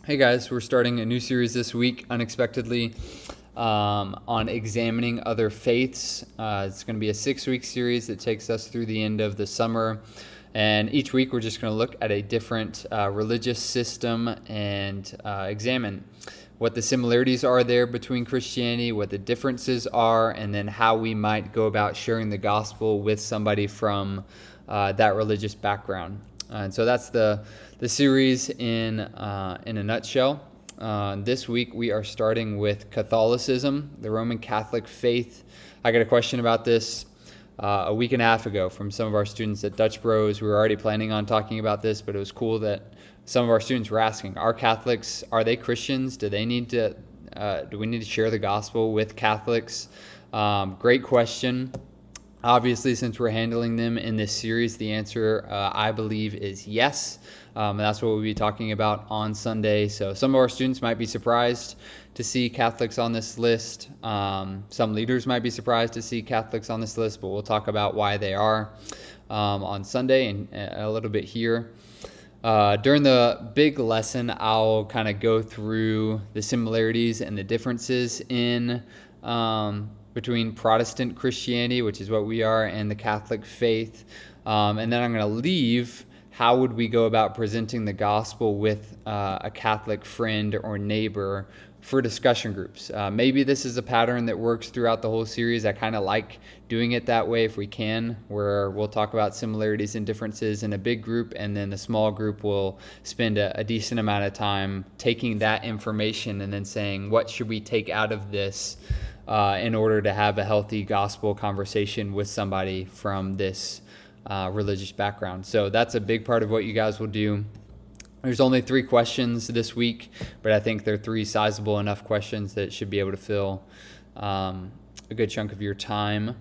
Hey guys, we're starting a new series this week, unexpectedly, on examining other faiths. It's going to be a 6-week series that takes us through the end of the summer. And each week we're just going to look at a different religious system and examine what the similarities are there between Christianity, what the differences are, and then how we might go about sharing the gospel with somebody from that religious background. And so that's the series in a nutshell. This week we are starting with Catholicism, the Roman Catholic faith. I got a question about this a week and a half ago from some of our students at Dutch Bros. We were already planning on talking about this, but it was cool that some of our students were asking, are Catholics, are they Christians? Do we need to share the gospel with Catholics? Great question. Obviously, since we're handling them in this series, the answer, I believe, is yes. And that's what we'll be talking about on Sunday. So some of our students might be surprised to see Catholics on this list. Some leaders might be surprised to see Catholics on this list, but we'll talk about why they are on Sunday and a little bit here. During the big lesson, I'll kind of go through the similarities and the differences in between Protestant Christianity, which is what we are, and the Catholic faith. And then I'm going to leave how would we go about presenting the gospel with a Catholic friend or neighbor for discussion groups. Maybe this is a pattern that works throughout the whole series. I kind of like doing it that way if we can, where we'll talk about similarities and differences in a big group, and then the small group will spend a decent amount of time taking that information and then saying, what should we take out of this in order to have a healthy gospel conversation with somebody from this religious background. So that's a big part of what you guys will do. There's only 3 questions this week, but I think they're 3 sizable enough questions that should be able to fill a good chunk of your time.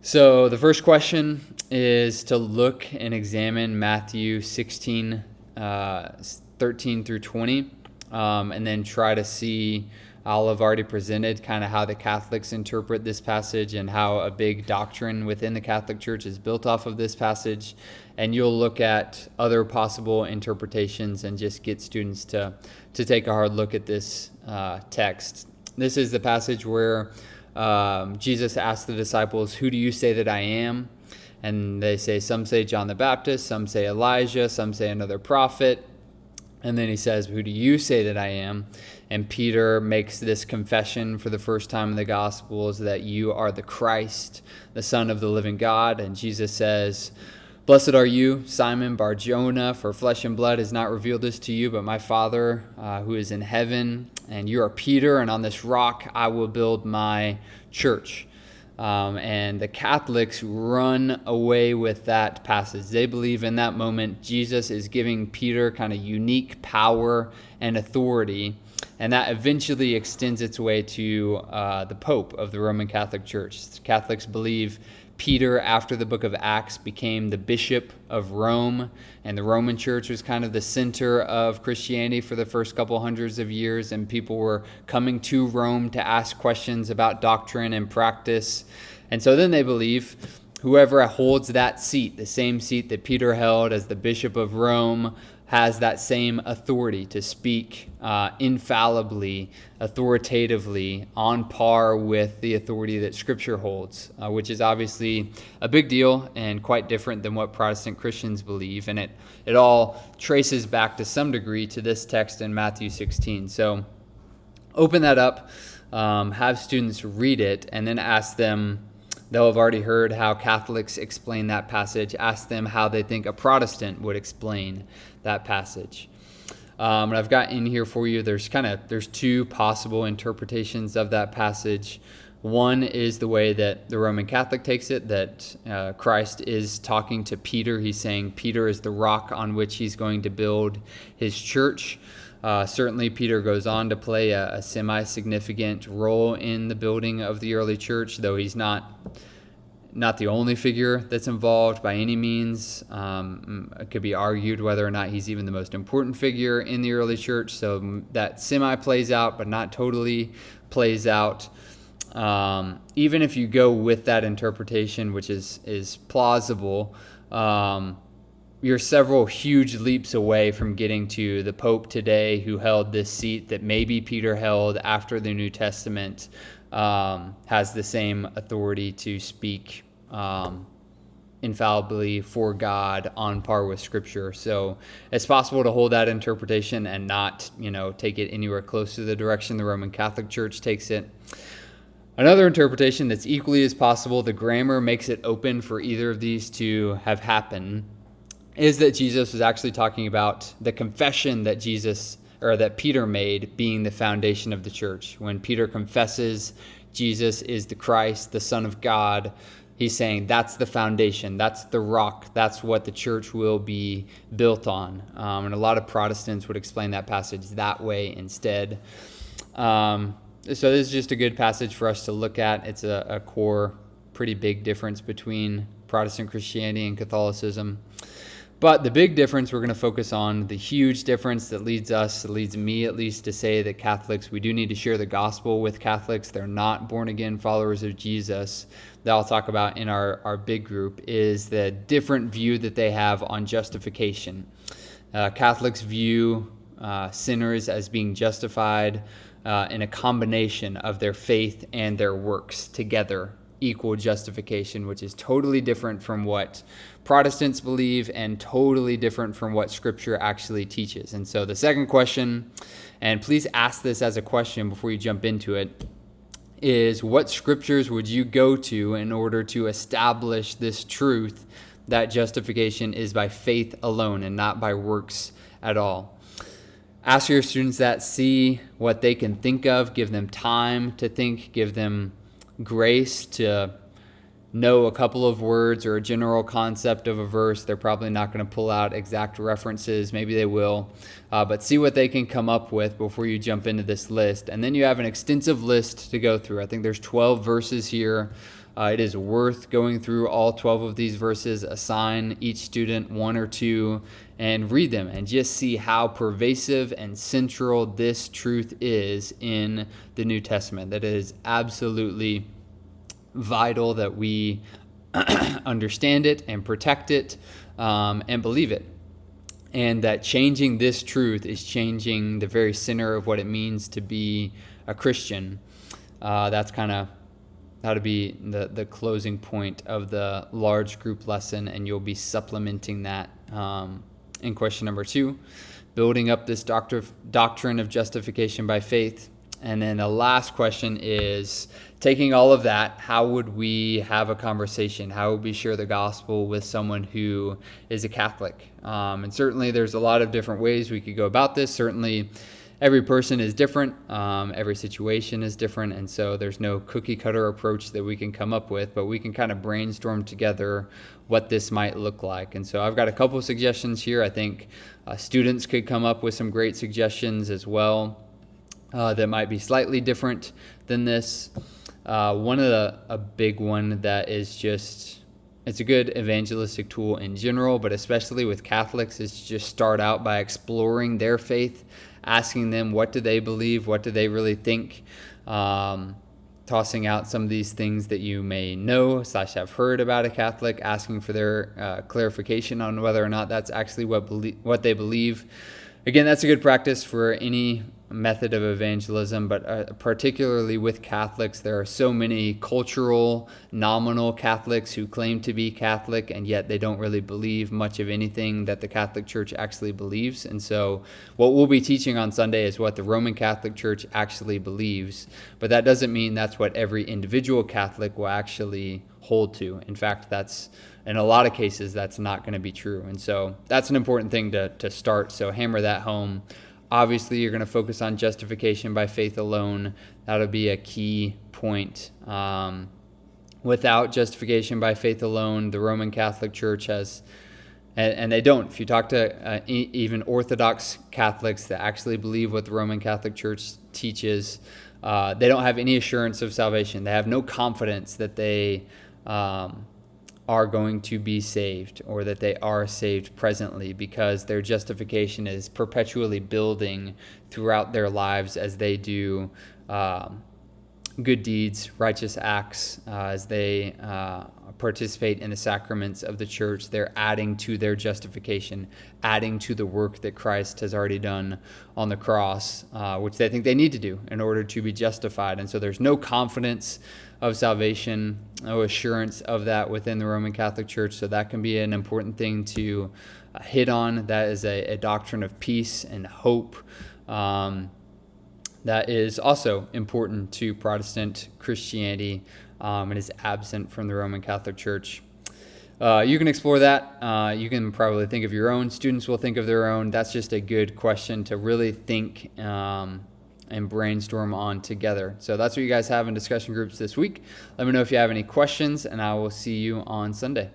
So the first question is to look and examine Matthew 16, 13 through 20, and then try to see. I'll have already presented kind of how the Catholics interpret this passage and how a big doctrine within the Catholic Church is built off of this passage. And you'll look at other possible interpretations and just get students to take a hard look at this text. This is the passage where Jesus asked the disciples, "Who do you say that I am?" And they say, some say John the Baptist, some say Elijah, some say another prophet. And then he says, "Who do you say that I am?" And Peter makes this confession for the first time in the Gospels that you are the Christ, the Son of the living God. And Jesus says, "Blessed are you, Simon Bar-Jonah, for flesh and blood has not revealed this to you, but my Father who is in heaven. And you are Peter, and on this rock I will build my church." And the Catholics run away with that passage. They believe in that moment Jesus is giving Peter kind of unique power and authority, and that eventually extends its way to the Pope of the Roman Catholic Church. Catholics believe Peter, after the book of Acts, became the Bishop of Rome, and the Roman Church was kind of the center of Christianity for the first couple hundreds of years, and people were coming to Rome to ask questions about doctrine and practice. And so then they believe whoever holds that seat, the same seat that Peter held as the Bishop of Rome, has that same authority to speak infallibly, authoritatively, on par with the authority that Scripture holds, which is obviously a big deal and quite different than what Protestant Christians believe. And it all traces back to some degree to this text in Matthew 16. So open that up, have students read it, and then ask them. They'll have already heard how Catholics explain that passage. Ask them how they think a Protestant would explain that passage. And I've got in here for you, there's 2 possible interpretations of that passage. One is the way that the Roman Catholic takes it, that Christ is talking to Peter. He's saying Peter is the rock on which he's going to build his church. Certainly, Peter goes on to play a semi-significant role in the building of the early church, though he's not the only figure that's involved by any means. It could be argued whether or not he's even the most important figure in the early church. So that semi plays out, but not totally plays out. Even if you go with that interpretation, which is plausible, you're several huge leaps away from getting to the Pope today, who held this seat that maybe Peter held after the New Testament, has the same authority to speak infallibly for God on par with Scripture. So it's possible to hold that interpretation and not, take it anywhere close to the direction the Roman Catholic Church takes it. Another interpretation that's equally as possible, the grammar makes it open for either of these to have happened, is that Jesus was actually talking about the confession that Peter made being the foundation of the church. When Peter confesses Jesus is the Christ, the Son of God, he's saying that's the foundation, that's the rock, that's what the church will be built on. And a lot of Protestants would explain that passage that way instead. So this is just a good passage for us to look at. It's a core, pretty big difference between Protestant Christianity and Catholicism. But the big difference we're going to focus on, the huge difference that leads me at least to say that Catholics, we do need to share the gospel with Catholics. They're not born again followers of Jesus, that I'll talk about in our big group, is the different view that they have on justification. Catholics view sinners as being justified in a combination of their faith and their works together, equal justification, which is totally different from what Protestants believe and totally different from what Scripture actually teaches. And so the second question, and please ask this as a question before you jump into it, is what Scriptures would you go to in order to establish this truth that justification is by faith alone and not by works at all? Ask your students that, see what they can think of, give them time to think, give them grace to know a couple of words or a general concept of a verse. They're probably not going to pull out exact references. Maybe they will. But see what they can come up with before you jump into this list. And then you have an extensive list to go through. I think there's 12 verses here. It is worth going through all 12 of these verses, assign each student one or two, and read them and just see how pervasive and central this truth is in the New Testament. That it is absolutely vital that we understand it and protect it and believe it. And that changing this truth is changing the very center of what it means to be a Christian. That's kind of how to be the closing point of the large group lesson, and you'll be supplementing that in question number 2, building up this doctrine of justification by faith. And then the last question is, taking all of that, how would we have a conversation? How would we share the gospel with someone who is a Catholic? And certainly there's a lot of different ways we could go about this. Certainly every person is different. Every situation is different. And so there's no cookie cutter approach that we can come up with, but we can kind of brainstorm together what this might look like. And so I've got a couple of suggestions here. I think students could come up with some great suggestions as well that might be slightly different than this. A big one that is just, it's a good evangelistic tool in general, but especially with Catholics, is to just start out by exploring their faith, asking them what do they believe, what do they really think, tossing out some of these things that you may know / have heard about a Catholic, asking for their clarification on whether or not that's actually what they believe. Again, that's a good practice for any method of evangelism, but particularly with Catholics, there are so many cultural, nominal Catholics who claim to be Catholic, and yet they don't really believe much of anything that the Catholic Church actually believes. And so what we'll be teaching on Sunday is what the Roman Catholic Church actually believes, but that doesn't mean that's what every individual Catholic will actually hold to. In fact, in a lot of cases, that's not going to be true. And so that's an important thing to start. So hammer that home. Obviously, you're going to focus on justification by faith alone. That'll be a key point. Without justification by faith alone, the Roman Catholic Church has, and they don't. If you talk to even Orthodox Catholics that actually believe what the Roman Catholic Church teaches, they don't have any assurance of salvation. They have no confidence that they are going to be saved, or that they are saved presently, because their justification is perpetually building throughout their lives as they do good deeds, righteous acts, as they participate in the sacraments of the church. They're adding to their justification, adding to the work that Christ has already done on the cross, which they think they need to do in order to be justified. And so there's no confidence of salvation, no assurance of that within the Roman Catholic Church. So that can be an important thing to hit on. That is a doctrine of peace and hope. That is also important to Protestant Christianity, and is absent from the Roman Catholic Church. You can explore that. You can probably think of your own. Students will think of their own. That's just a good question to really think and brainstorm on together. So that's what you guys have in discussion groups this week. Let me know if you have any questions, and I will see you on Sunday.